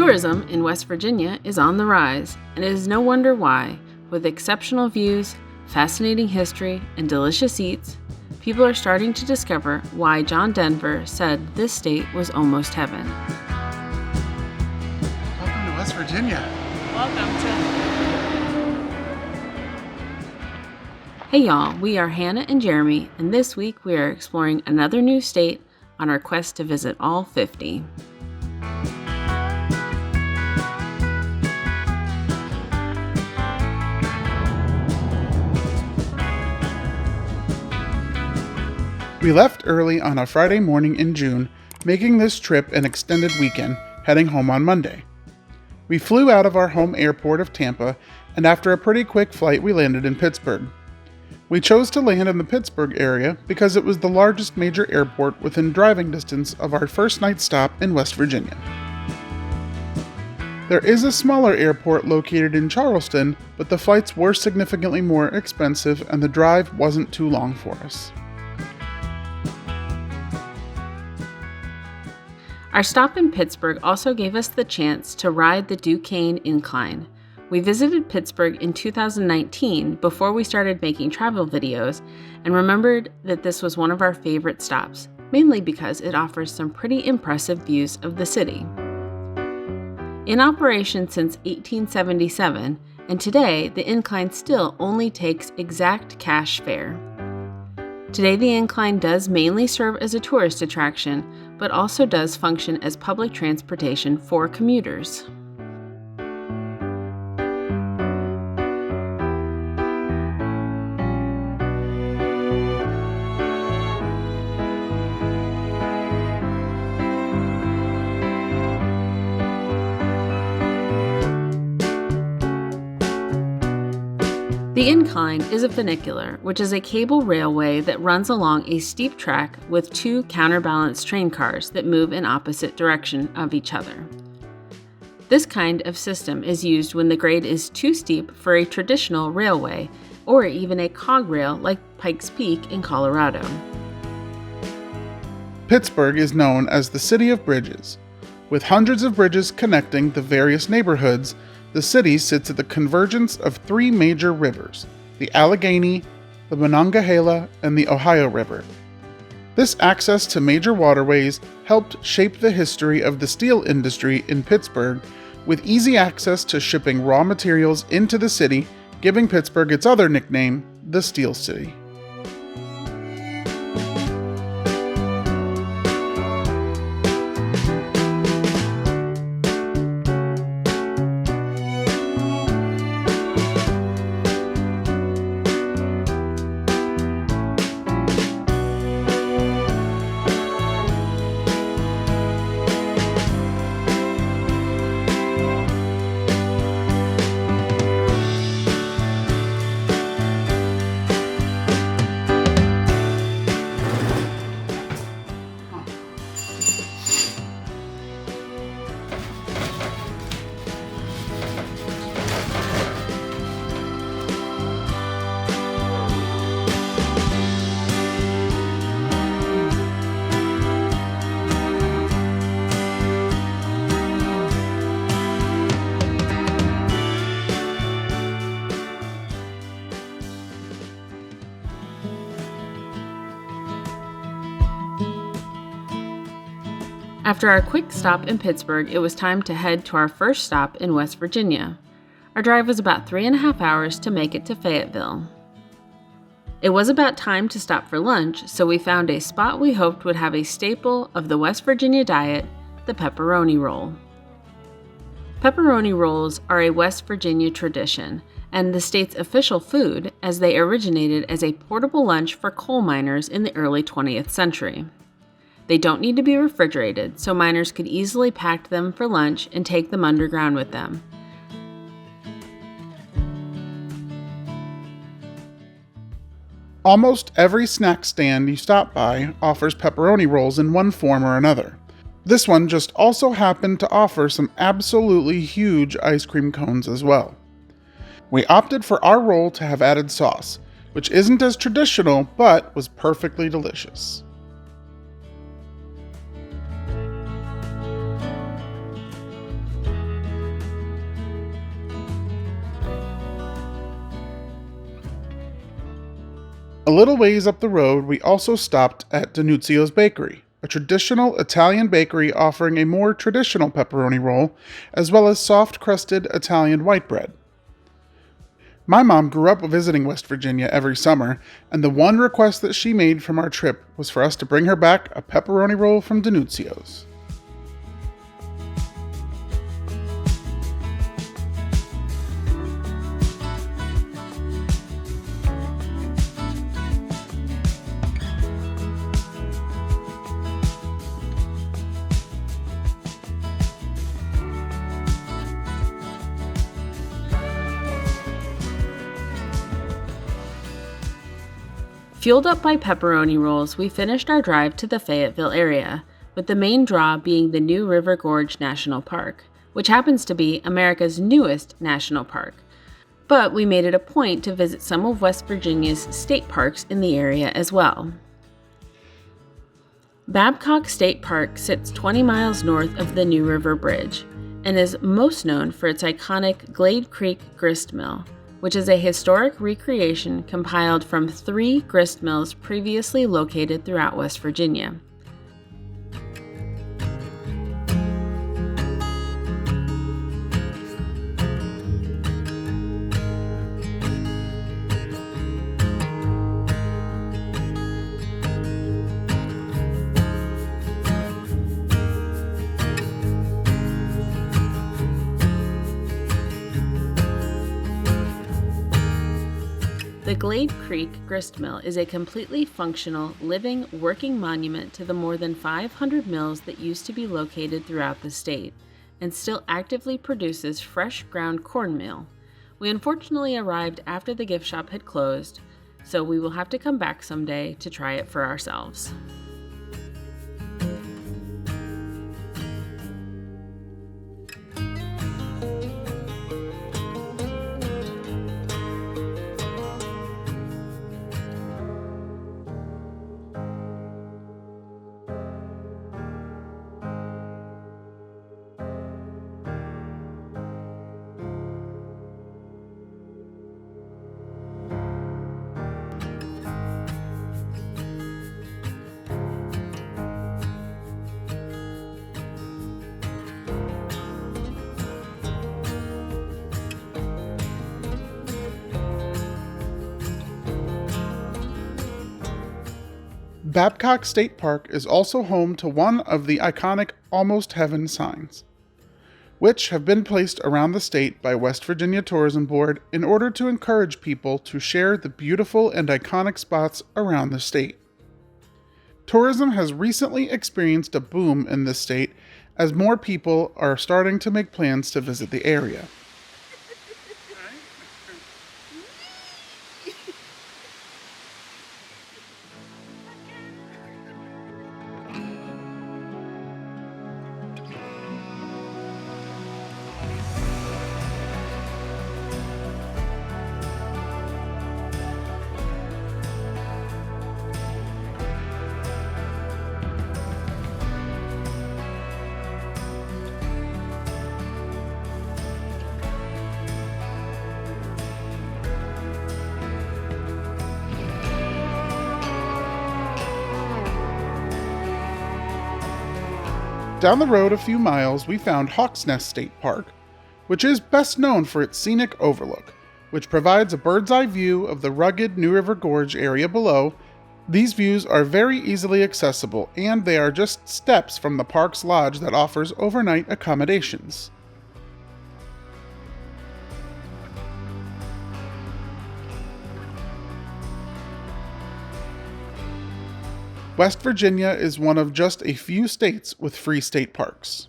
Tourism in West Virginia is on the rise, and it is no wonder why. With exceptional views, fascinating history, and delicious eats, people are starting to discover why John Denver said this state was almost heaven. Welcome to West Virginia. Welcome to... Hey y'all, we are Hannah and Jeremy, and this week we are exploring another new state on our quest to visit all 50. We left early on a Friday morning in June, making this trip an extended weekend, heading home on Monday. We flew out of our home airport of Tampa, and after a pretty quick flight, we landed in Pittsburgh. We chose to land in the Pittsburgh area because it was the largest major airport within driving distance of our first night stop in West Virginia. There is a smaller airport located in Charleston, but the flights were significantly more expensive and the drive wasn't too long for us. Our stop in Pittsburgh also gave us the chance to ride the Duquesne Incline. We visited Pittsburgh in 2019 before we started making travel videos and remembered that this was one of our favorite stops, mainly because it offers some pretty impressive views of the city. In operation since 1877, and today the incline still only takes exact cash fare. Today the incline does mainly serve as a tourist attraction, but also does function as public transportation for commuters. The incline is a funicular, which is a cable railway that runs along a steep track with two counterbalanced train cars that move in opposite direction of each other. This kind of system is used when the grade is too steep for a traditional railway, or even a cog rail like Pikes Peak in Colorado. Pittsburgh is known as the City of Bridges. With hundreds of bridges connecting the various neighborhoods, the city sits at the convergence of three major rivers, the Allegheny, the Monongahela, and the Ohio River. This access to major waterways helped shape the history of the steel industry in Pittsburgh, with easy access to shipping raw materials into the city, giving Pittsburgh its other nickname, the Steel City. After our quick stop in Pittsburgh, it was time to head to our first stop in West Virginia. Our drive was about 3.5 hours to make it to Fayetteville. It was about time to stop for lunch, so we found a spot we hoped would have a staple of the West Virginia diet, the pepperoni roll. Pepperoni rolls are a West Virginia tradition, and the state's official food, as they originated as a portable lunch for coal miners in the early 20th century. They don't need to be refrigerated, so miners could easily pack them for lunch and take them underground with them. Almost every snack stand you stop by offers pepperoni rolls in one form or another. This one just also happened to offer some absolutely huge ice cream cones as well. We opted for our roll to have added sauce, which isn't as traditional but was perfectly delicious. A little ways up the road, we also stopped at D'Annunzio's Bakery, a traditional Italian bakery offering a more traditional pepperoni roll, as well as soft-crusted Italian white bread. My mom grew up visiting West Virginia every summer, and the one request that she made from our trip was for us to bring her back a pepperoni roll from D'Annunzio's. Fueled up by pepperoni rolls, we finished our drive to the Fayetteville area, with the main draw being the New River Gorge National Park, which happens to be America's newest national park. But we made it a point to visit some of West Virginia's state parks in the area as well. Babcock State Park sits 20 miles north of the New River Bridge and is most known for its iconic Glade Creek grist mill, which is a historic recreation compiled from 3 grist mills previously located throughout West Virginia. The Glade Creek grist mill is a completely functional, living, working monument to the more than 500 mills that used to be located throughout the state, and still actively produces fresh ground cornmeal. We unfortunately arrived after the gift shop had closed, so we will have to come back someday to try it for ourselves. Babcock State Park is also home to one of the iconic Almost Heaven signs, which have been placed around the state by West Virginia Tourism Board in order to encourage people to share the beautiful and iconic spots around the state. Tourism has recently experienced a boom in this state as more people are starting to make plans to visit the area. Down the road a few miles, we found Hawks Nest State Park, which is best known for its scenic overlook, which provides a bird's eye view of the rugged New River Gorge area below. These views are very easily accessible, and they are just steps from the park's lodge that offers overnight accommodations. West Virginia is one of just a few states with free state parks.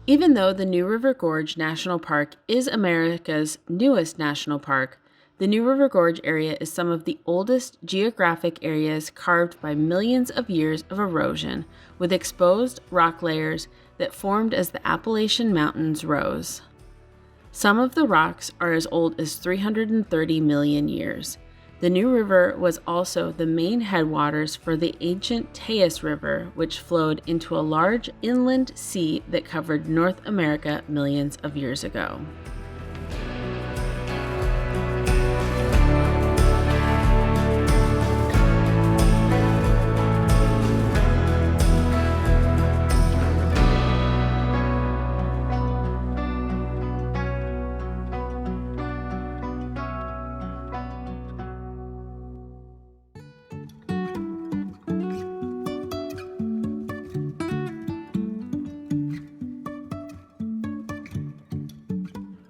Even though the New River Gorge National Park is America's newest national park, the New River Gorge area is some of the oldest geographic areas carved by millions of years of erosion, with exposed rock layers that formed as the Appalachian Mountains rose. Some of the rocks are as old as 330 million years. The New River was also the main headwaters for the ancient Taos River, which flowed into a large inland sea that covered North America millions of years ago.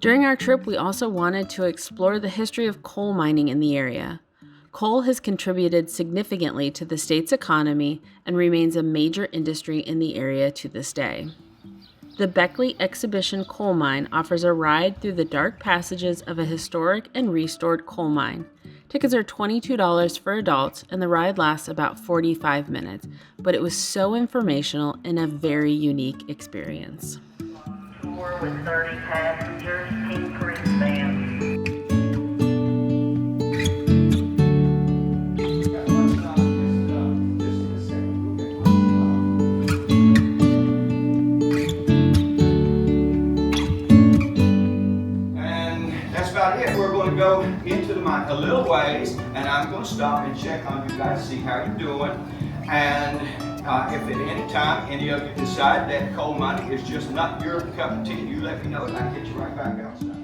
During our trip, we also wanted to explore the history of coal mining in the area. Coal has contributed significantly to the state's economy and remains a major industry in the area to this day. The Beckley Exhibition Coal Mine offers a ride through the dark passages of a historic and restored coal mine. Tickets are $22 for adults, and the ride lasts about 45 minutes, but it was so informational and a very unique experience. With 30 passengers, Team Band. We're going to go into the mine a little ways, and I'm going to stop and check on you guys, see how you're doing. And if at any time any of you decide that coal mining is just not your cup of tea, you let me know and I'll get you right back outside.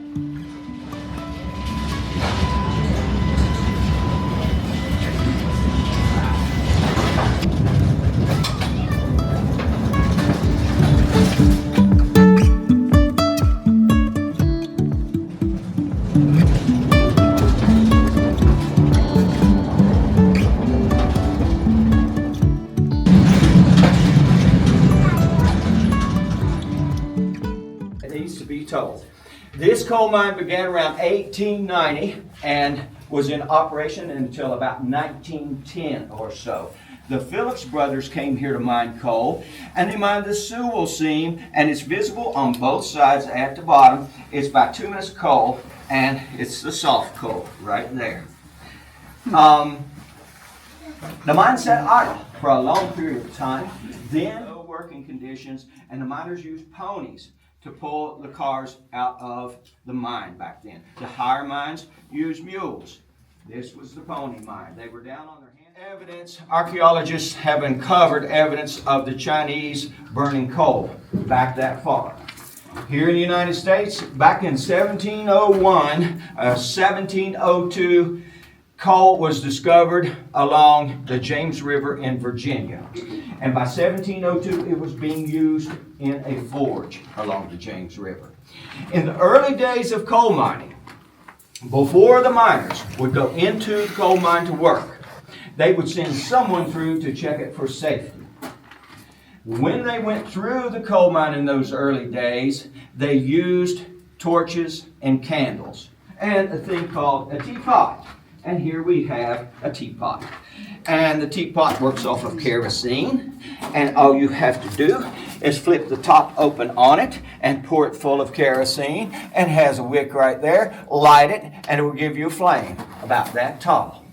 Told. This coal mine began around 1890 and was in operation until about 1910 or so. The Phillips brothers came here to mine coal, and they mined the Sewell seam, and it's visible on both sides at the bottom. It's bituminous coal, and it's the soft coal right there. The mine sat idle for a long period of time. Then, no working conditions, and the miners used ponies to pull the cars out of the mine back then. The higher mines used mules. This was the pony mine. They were down on their hands. Archaeologists have uncovered evidence of the Chinese burning coal back that far. Here in the United States, back in 1701, 1702, coal was discovered along the James River in Virginia. And by 1702, it was being used in a forge along the James River. In the early days of coal mining, before the miners would go into the coal mine to work, they would send someone through to check it for safety. When they went through the coal mine in those early days, they used torches and candles and a thing called a teapot. And here we have a teapot. And the teapot works off of kerosene. And all you have to do is flip the top open on it and pour it full of kerosene. And has a wick right there. Light it and it will give you a flame about that tall.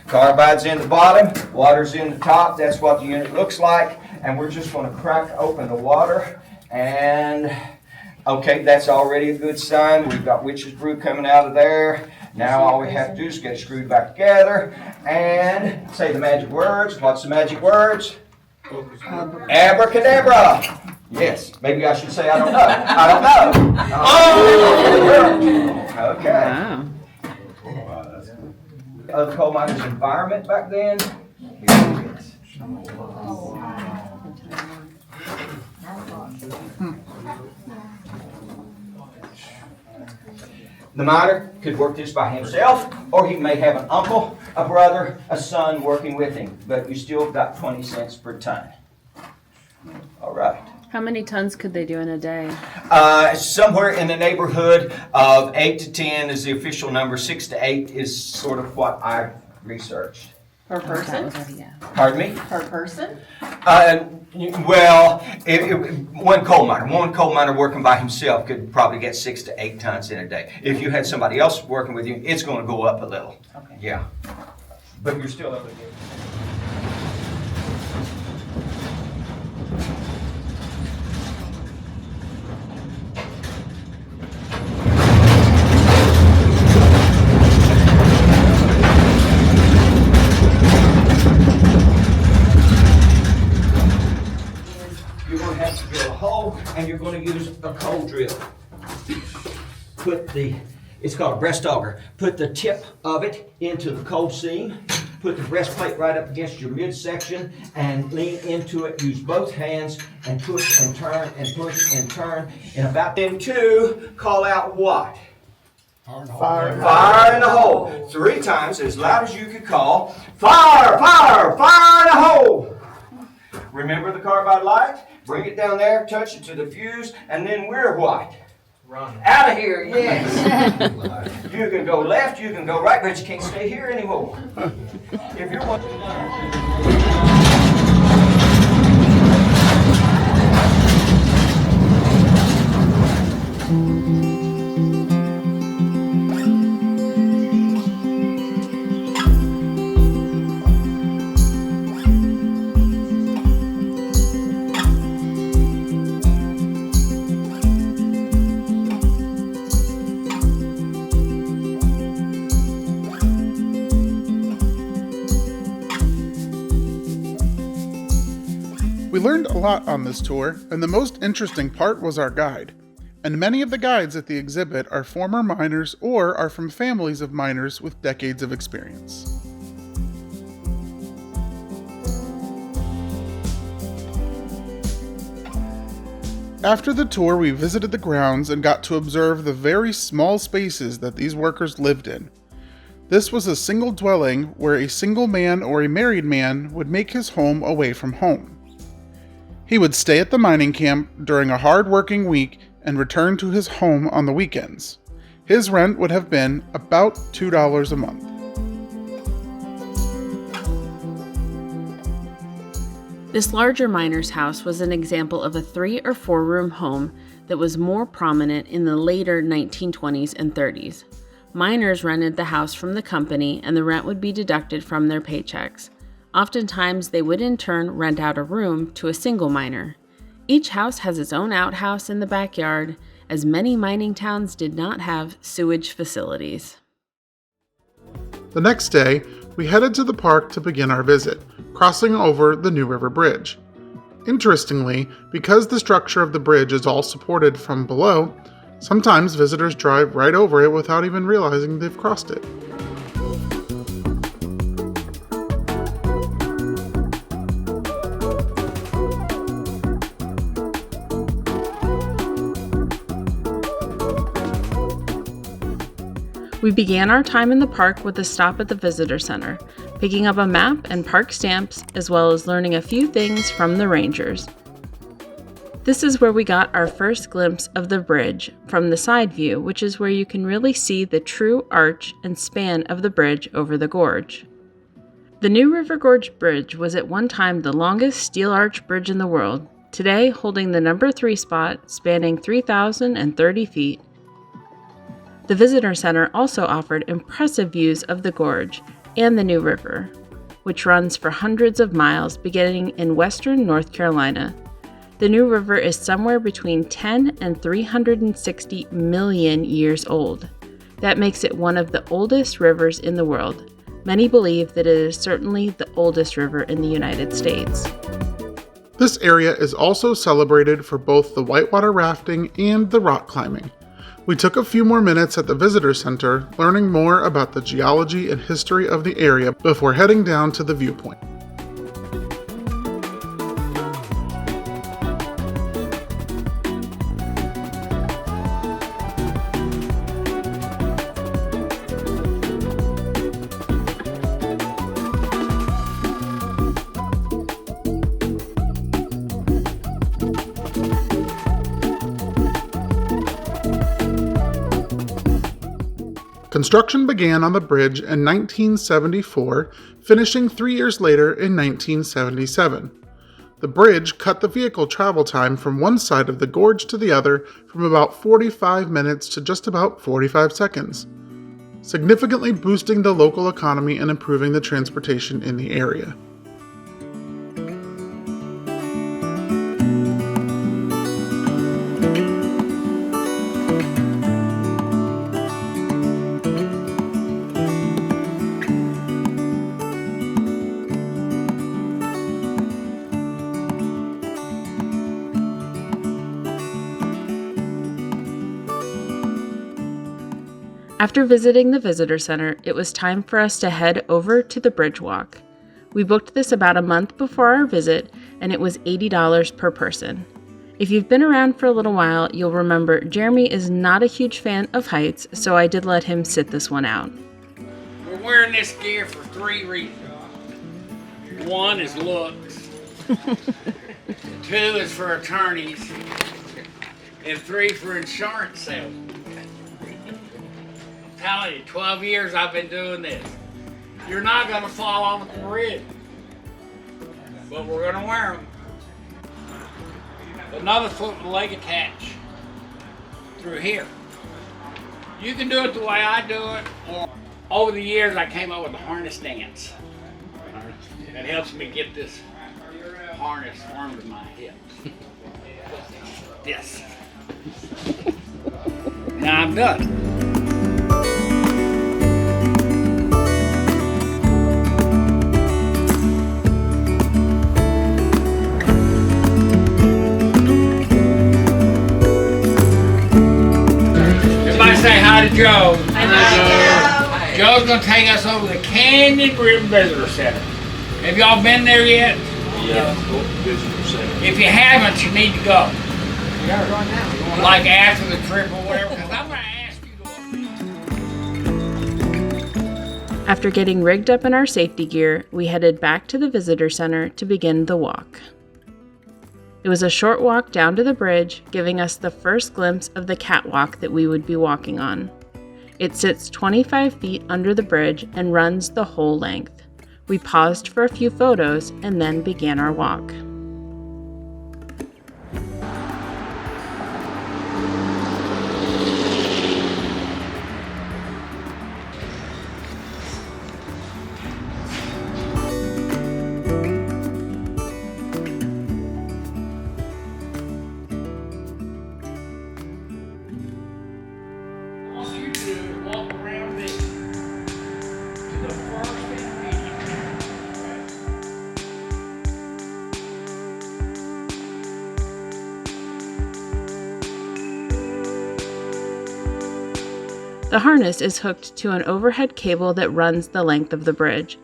Carbide's in the bottom, water's in the top. That's what the unit looks like. And we're just going to crack open the water. And okay, that's already a good sign. We've got witch's brew coming out of there. Now all we have to do is get it screwed back together and say the magic words. What's the magic words? Abracadabra. Yes, maybe I should say I don't know. I don't know. Oh! Okay. Wow. The coal miner's environment back then. Here it is. The miner could work this by himself, or he may have an uncle, a brother, a son working with him, but you still got 20 cents per ton. All right. How many tons could they do in a day? Somewhere in the neighborhood of 8 to 10 is the official number. 6 to 8 is sort of what I researched. Per person? Pardon me? Per person? Well, one coal miner working by himself could probably get 6 to 8 tons in a day. If you had somebody else working with you, it's going to go up a little. Okay. Yeah. But you're still able to get. And you're going to use a coal drill. It's called a breast auger. Put the tip of it into the coal seam, Put the breastplate right up against your midsection and lean into it. Use both hands and push and turn and push and turn. And about then 2, call out what? Fire. Fire in the hole. 3 times, as loud as you could call. Fire, fire, fire in the hole. Remember the carbide light? Bring it down there, touch it to the fuse, and then we're what? Run. Out of here, yes. You can go left, you can go right, but you can't stay here anymore. If you're watching. We learned a lot on this tour, and the most interesting part was our guide. And many of the guides at the exhibit are former miners or are from families of miners with decades of experience. After the tour, we visited the grounds and got to observe the very small spaces that these workers lived in. This was a single dwelling where a single man or a married man would make his home away from home. He would stay at the mining camp during a hard working week and return to his home on the weekends. His rent would have been about $2 a month. This larger miner's house was an example of a 3 or 4 room home that was more prominent in the later 1920s and 30s. Miners rented the house from the company and the rent would be deducted from their paychecks. Oftentimes, they would in turn rent out a room to a single miner. Each house has its own outhouse in the backyard, as many mining towns did not have sewage facilities. The next day, we headed to the park to begin our visit, crossing over the New River Bridge. Interestingly, because the structure of the bridge is all supported from below, sometimes visitors drive right over it without even realizing they've crossed it. We began our time in the park with a stop at the visitor center, picking up a map and park stamps, as well as learning a few things from the rangers. This is where we got our first glimpse of the bridge from the side view, which is where you can really see the true arch and span of the bridge over the gorge. The New River Gorge Bridge was at one time the longest steel arch bridge in the world, today holding the number 3 spot, spanning 3,030 feet. The visitor center also offered impressive views of the gorge and the New River, which runs for hundreds of miles beginning in western North Carolina. The New River is somewhere between 10 and 360 million years old. That makes it one of the oldest rivers in the world. Many believe that it is certainly the oldest river in the United States. This area is also celebrated for both the whitewater rafting and the rock climbing. We took a few more minutes at the visitor center, learning more about the geology and history of the area before heading down to the viewpoint. Construction began on the bridge in 1974, finishing 3 years later in 1977. The bridge cut the vehicle travel time from one side of the gorge to the other from about 45 minutes to just about 45 seconds, significantly boosting the local economy and improving the transportation in the area. After visiting the visitor center, it was time for us to head over to the bridge walk. We booked this about a month before our visit, and it was $80 per person. If you've been around for a little while, you'll remember Jeremy is not a huge fan of heights, so I did let him sit this one out. We're wearing this gear for 3 reasons. 1 is looks, 2 is for attorneys, and 3 for insurance sales. I'm telling you, 12 years I've been doing this. You're not gonna fall off the bridge, but we're gonna wear them. Another foot and leg attach through here. You can do it the way I do it, or over the years I came up with a harness dance. That helps me get this harness formed in my hips. Yes. Now I'm done. Everybody say hi to Joe. Hi, Joe. Joe's gonna take us over the Canyon Rim Visitor Center. Have y'all been there yet? Yeah, visitor center. If you haven't, you need to go. Like after the trip or whatever, because I'm gonna ask you to. After getting rigged up in our safety gear, we headed back to the visitor center to begin the walk. It was a short walk down to the bridge, giving us the first glimpse of the catwalk that we would be walking on. It sits 25 feet under the bridge and runs the whole length. We paused for a few photos and then began our walk. All you do is walk around this to the first intermediate. The harness is hooked to an overhead cable that runs the length of the bridge.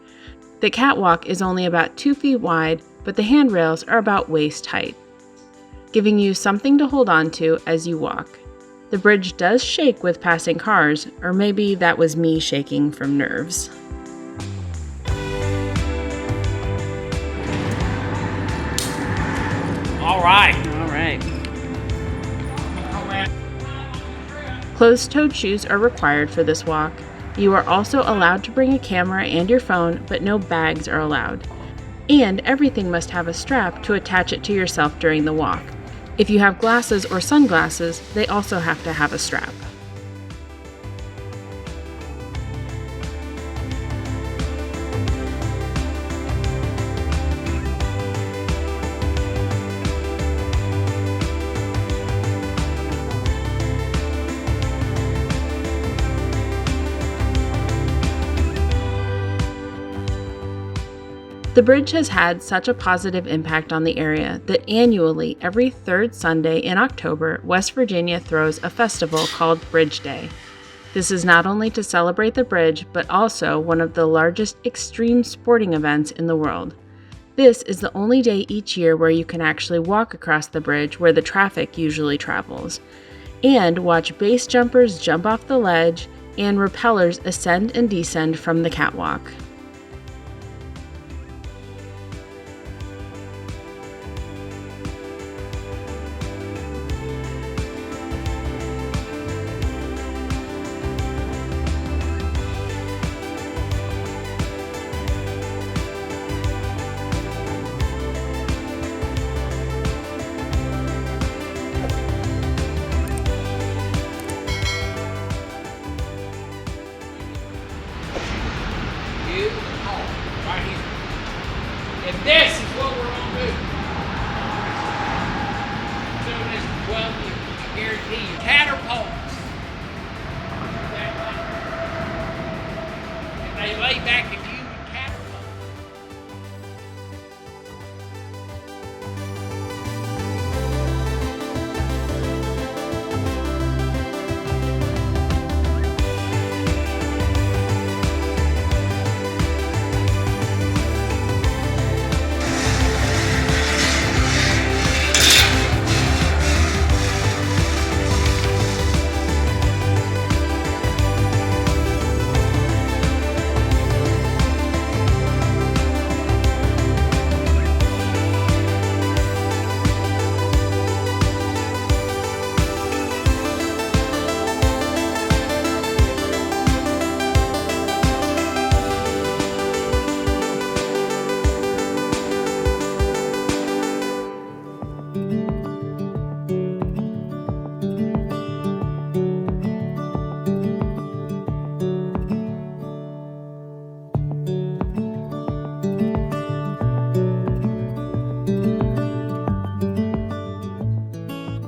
The catwalk is only about 2 feet wide, but the handrails are about waist height, giving you something to hold on to as you walk. The bridge does shake with passing cars, or maybe that was me shaking from nerves. All right. Closed-toed shoes are required for this walk. You are also allowed to bring a camera and your phone, but no bags are allowed. And everything must have a strap to attach it to yourself during the walk. If you have glasses or sunglasses, they also have to have a strap. The bridge has had such a positive impact on the area that annually, every third Sunday in October, West Virginia throws a festival called Bridge Day. This is not only to celebrate the bridge, but also one of the largest extreme sporting events in the world. This is the only day each year where you can actually walk across the bridge where the traffic usually travels, and watch base jumpers jump off the ledge and rappellers ascend and descend from the catwalk. You and home, right here. And this is what we're gonna do. Doing this for 12 years, I guarantee you. Catapults. And they lay back in you and catapult.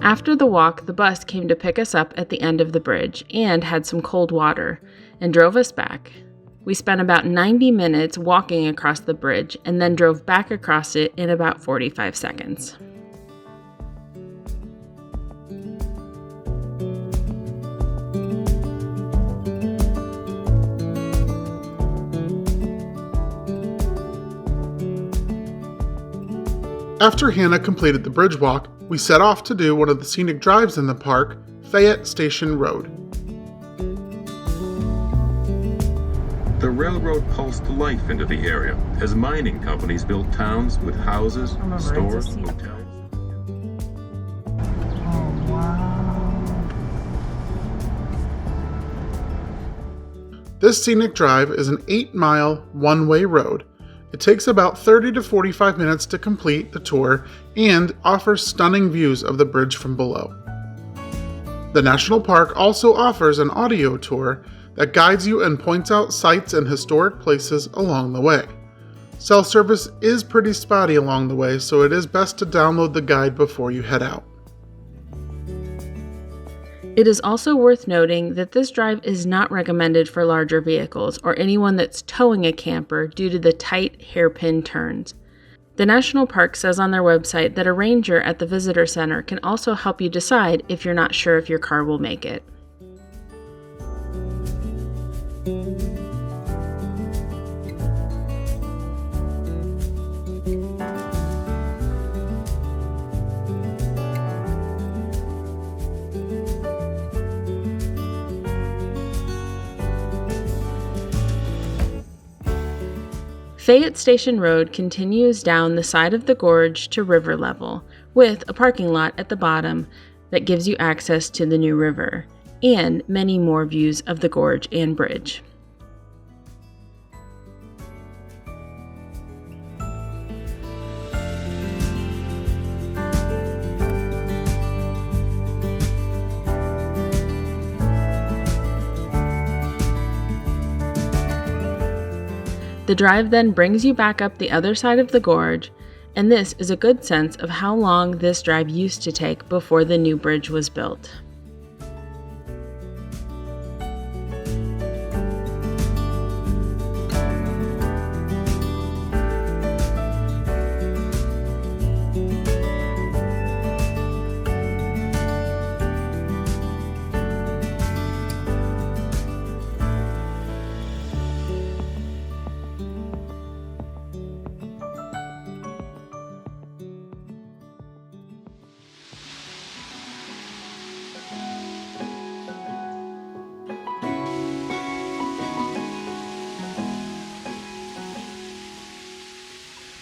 After the walk, the bus came to pick us up at the end of the bridge and had some cold water and drove us back. We spent about 90 minutes walking across the bridge and then drove back across it in about 45 seconds. After Hannah completed the bridge walk, we set off to do one of the scenic drives in the park, Fayette Station Road. The railroad pulsed life into the area as mining companies built towns with houses, stores, hotels. This scenic drive is an 8-mile, one-way road. It takes about 30 to 45 minutes to complete the tour and offers stunning views of the bridge from below. The national park also offers an audio tour that guides you and points out sites and historic places along the way. Cell service is pretty spotty along the way, so it is best to download the guide before you head out. It is also worth noting that this drive is not recommended for larger vehicles or anyone that's towing a camper due to the tight hairpin turns. The National Park says on their website that a ranger at the visitor center can also help you decide if you're not sure if your car will make it. Fayette Station Road continues down the side of the gorge to river level, with a parking lot at the bottom that gives you access to the new river, and many more views of the gorge and bridge. The drive then brings you back up the other side of the gorge, and this is a good sense of how long this drive used to take before the new bridge was built.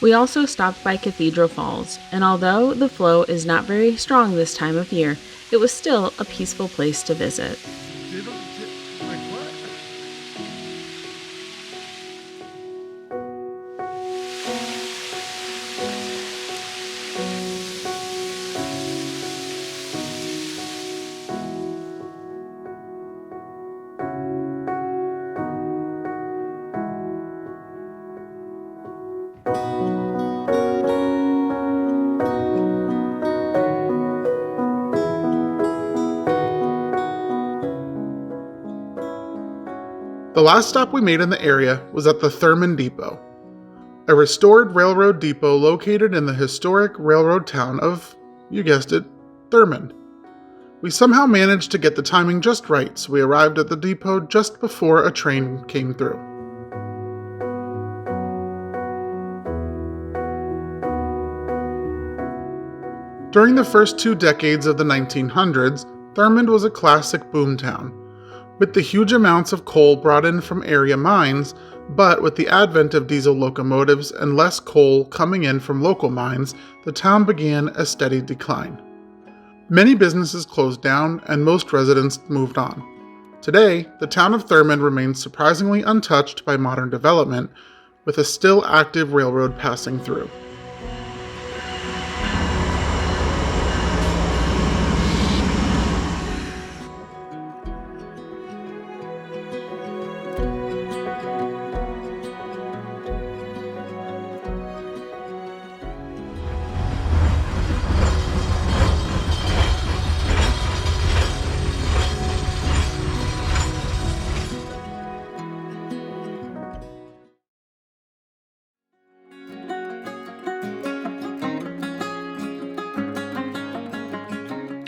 We also stopped by Cathedral Falls, and although the flow is not very strong this time of year, it was still a peaceful place to visit. The last stop we made in the area was at the Thurmond Depot, a restored railroad depot located in the historic railroad town of, you guessed it, Thurmond. We somehow managed to get the timing just right, so we arrived at the depot just before a train came through. During the first 2 decades of the 1900s, Thurmond was a classic boomtown. With the huge amounts of coal brought in from area mines, but with the advent of diesel locomotives and less coal coming in from local mines, the town began a steady decline. Many businesses closed down and most residents moved on. Today, the town of Thurmond remains surprisingly untouched by modern development, with a still active railroad passing through.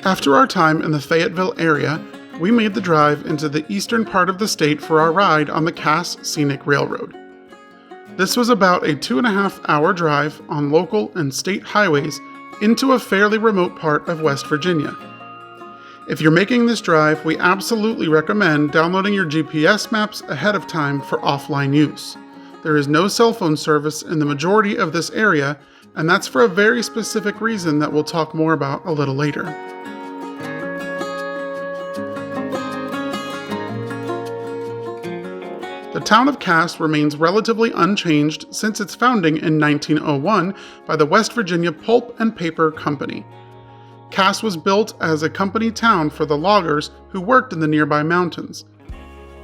After our time in the Fayetteville area, we made the drive into the eastern part of the state for our ride on the Cass Scenic Railroad. This was about a 2.5-hour drive on local and state highways into a fairly remote part of West Virginia. If you're making this drive, we absolutely recommend downloading your GPS maps ahead of time for offline use. There is no cell phone service in the majority of this area, and that's for a very specific reason that we'll talk more about a little later. The town of Cass remains relatively unchanged since its founding in 1901 by the West Virginia Pulp and Paper Company. Cass was built as a company town for the loggers who worked in the nearby mountains.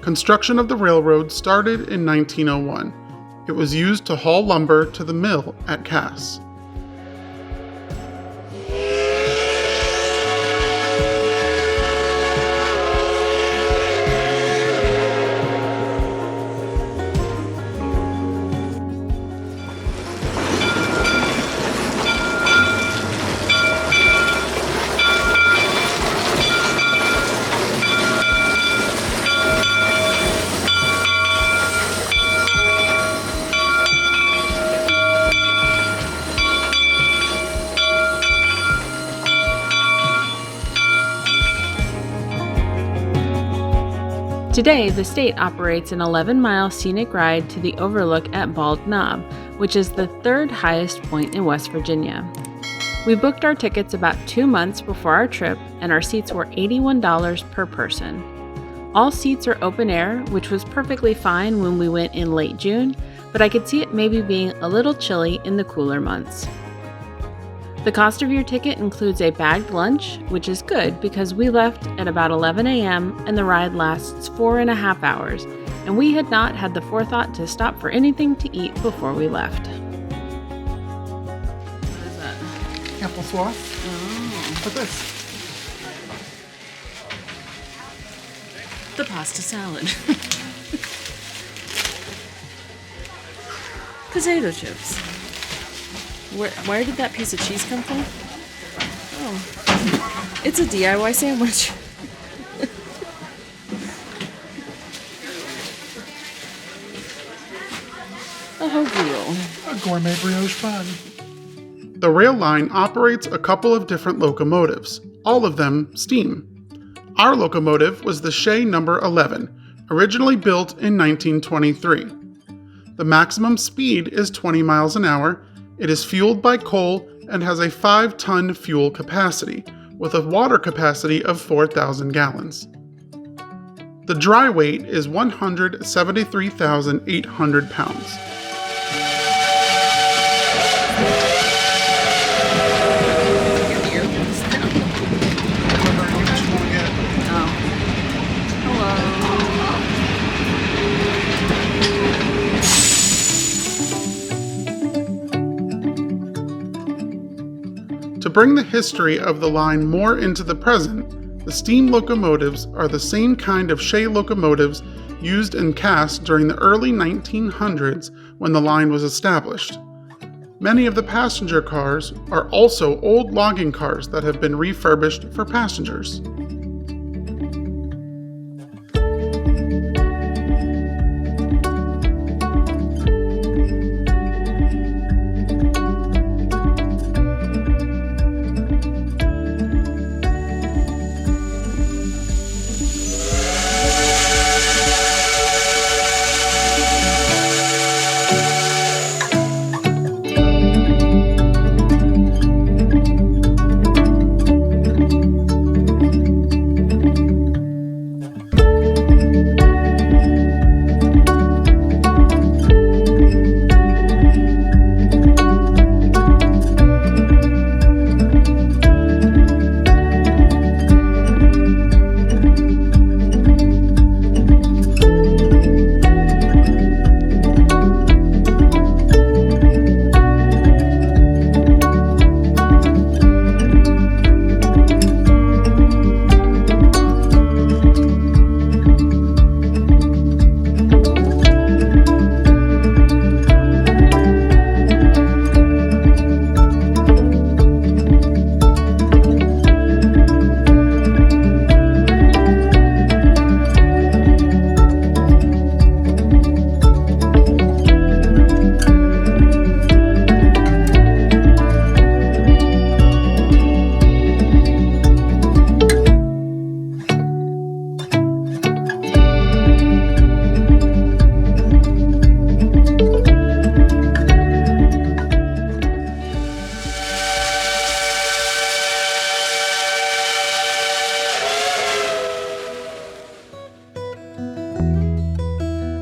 Construction of the railroad started in 1901. It was used to haul lumber to the mill at Cass. Today, the state operates an 11-mile scenic ride to the overlook at Bald Knob, which is the third highest point in West Virginia. We booked our tickets about 2 months before our trip, and our seats were $81 per person. All seats are open air, which was perfectly fine when we went in late June, but I could see it maybe being a little chilly in the cooler months. The cost of your ticket includes a bagged lunch, which is good because we left at about 11 a.m. and the ride lasts 4.5 hours, and we had not had the forethought to stop for anything to eat before we left. What is that? Applesauce. Oh. What's this? The pasta salad. Potato chips. Where did that piece of cheese come from? Oh, it's a DIY sandwich. A hoagie roll. A gourmet brioche bun. The rail line operates a couple of different locomotives, all of them steam. Our locomotive was the Shea number 11, originally built in 1923. The maximum speed is 20 miles an hour. It is fueled by coal and has a 5-ton fuel capacity, with a water capacity of 4,000 gallons. The dry weight is 173,800 pounds. To bring the history of the line more into the present, the steam locomotives are the same kind of Shea locomotives used in Cass during the early 1900s when the line was established. Many of the passenger cars are also old logging cars that have been refurbished for passengers.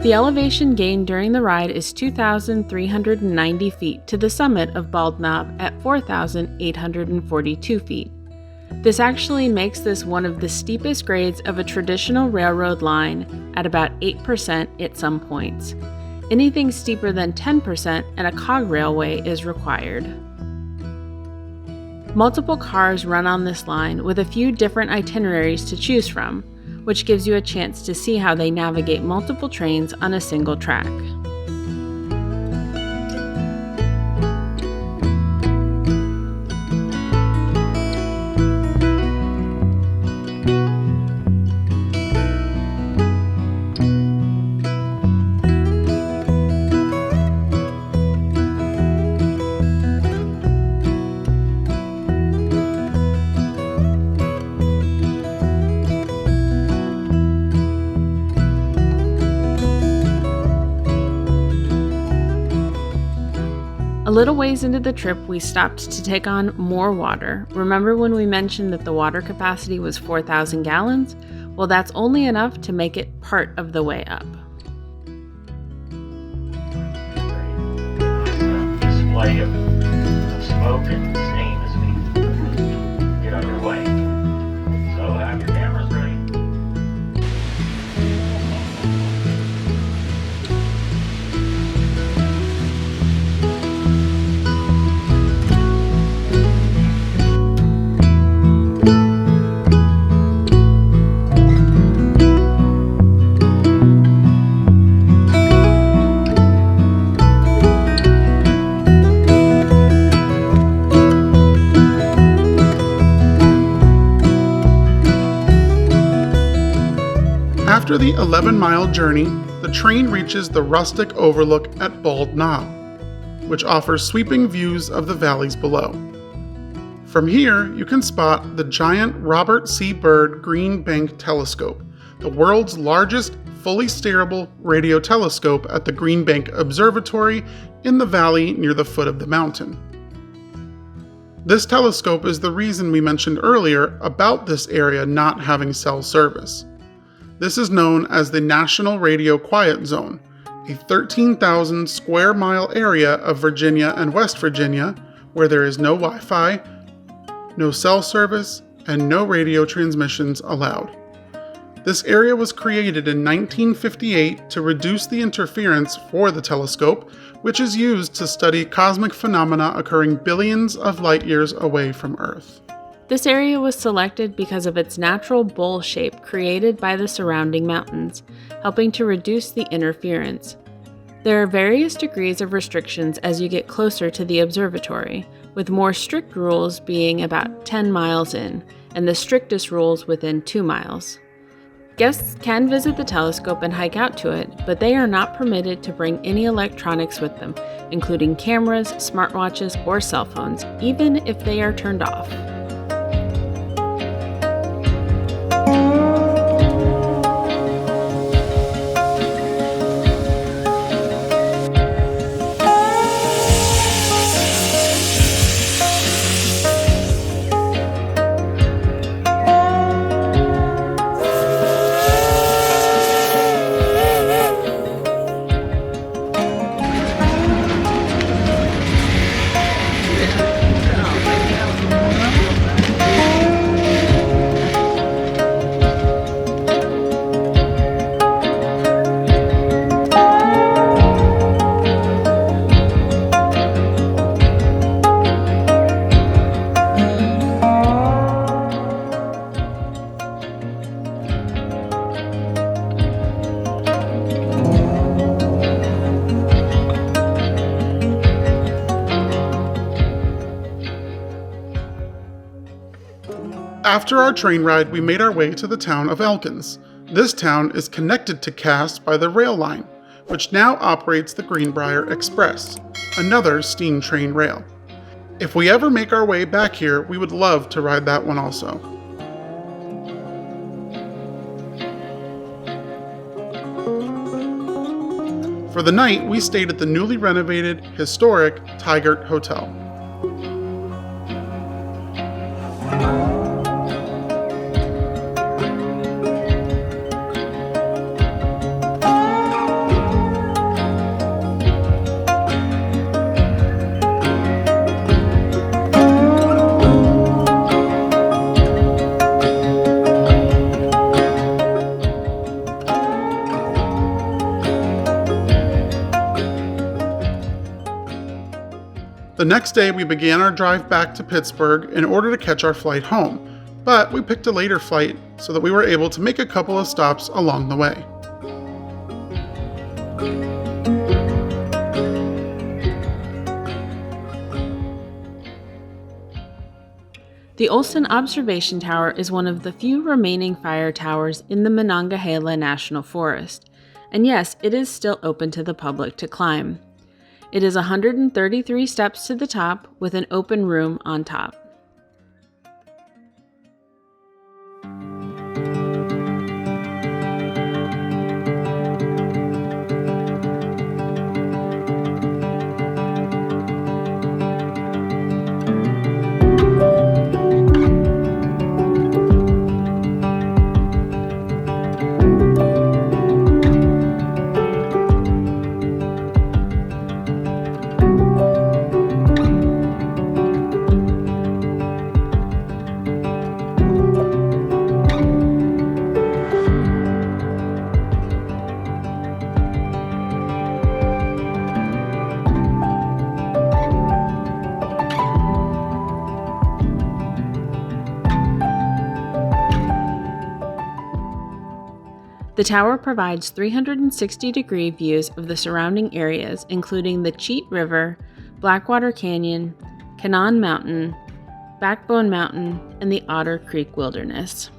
The elevation gained during the ride is 2,390 feet to the summit of Bald Knob at 4,842 feet. This actually makes this one of the steepest grades of a traditional railroad line at about 8% at some points. Anything steeper than 10% and a cog railway is required. Multiple cars run on this line with a few different itineraries to choose from, which gives you a chance to see how they navigate multiple trains on a single track. A little ways into the trip, we stopped to take on more water. Remember when we mentioned that the water capacity was 4,000 gallons? Well, that's only enough to make it part of the way up. Display of smoke and steam as we get underway. So have your cameras ready. After the 11-mile journey, the train reaches the rustic overlook at Bald Knob, which offers sweeping views of the valleys below. From here, you can spot the giant Robert C. Byrd Green Bank Telescope, the world's largest fully steerable radio telescope at the Green Bank Observatory in the valley near the foot of the mountain. This telescope is the reason we mentioned earlier about this area not having cell service. This is known as the National Radio Quiet Zone, a 13,000 square mile area of Virginia and West Virginia where there is no Wi-Fi, no cell service, and no radio transmissions allowed. This area was created in 1958 to reduce the interference for the telescope, which is used to study cosmic phenomena occurring billions of light years away from Earth. This area was selected because of its natural bowl shape created by the surrounding mountains, helping to reduce the interference. There are various degrees of restrictions as you get closer to the observatory, with more strict rules being about 10 miles in, and the strictest rules within 2 miles. Guests can visit the telescope and hike out to it, but they are not permitted to bring any electronics with them, including cameras, smartwatches, or cell phones, even if they are turned off. After our train ride, we made our way to the town of Elkins. This town is connected to Cass by the rail line, which now operates the Greenbrier Express, another steam train rail. If we ever make our way back here, we would love to ride that one also. For the night, we stayed at the newly renovated, historic Tigert Hotel. The next day, we began our drive back to Pittsburgh in order to catch our flight home, but we picked a later flight so that we were able to make a couple of stops along the way. The Olson Observation Tower is one of the few remaining fire towers in the Monongahela National Forest, and yes, it is still open to the public to climb. It is 133 steps to the top with an open room on top. The tower provides 360-degree views of the surrounding areas, including the Cheat River, Blackwater Canyon, Canaan Mountain, Backbone Mountain, and the Otter Creek Wilderness.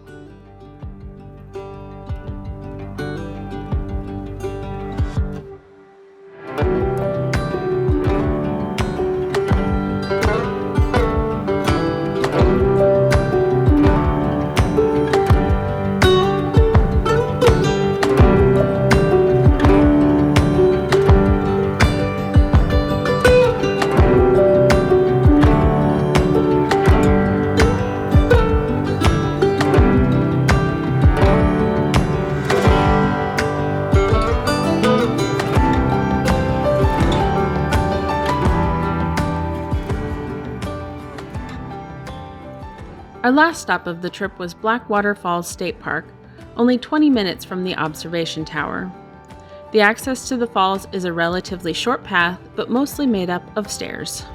Our last stop of the trip was Blackwater Falls State Park, only 20 minutes from the observation tower. The access to the falls is a relatively short path, but mostly made up of stairs.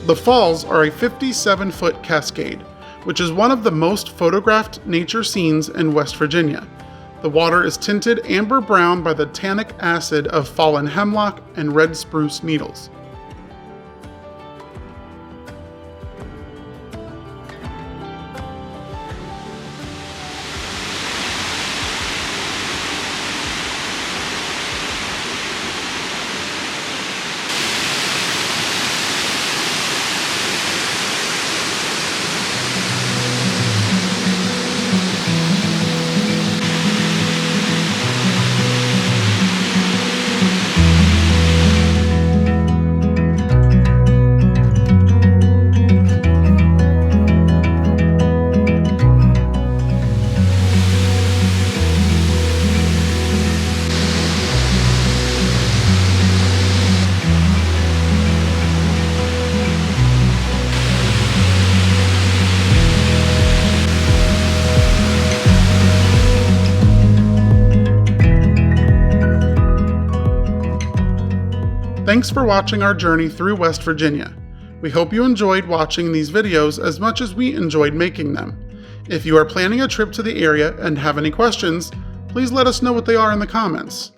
The falls are a 57-foot cascade, which is one of the most photographed nature scenes in West Virginia. The water is tinted amber brown by the tannic acid of fallen hemlock and red spruce needles. Thanks for watching our journey through West Virginia. We hope you enjoyed watching these videos as much as we enjoyed making them. If you are planning a trip to the area and have any questions, please let us know what they are in the comments.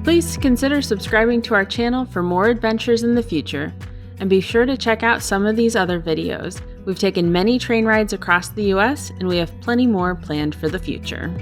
Please consider subscribing to our channel for more adventures in the future, and be sure to check out some of these other videos. We've taken many train rides across the US, and we have plenty more planned for the future.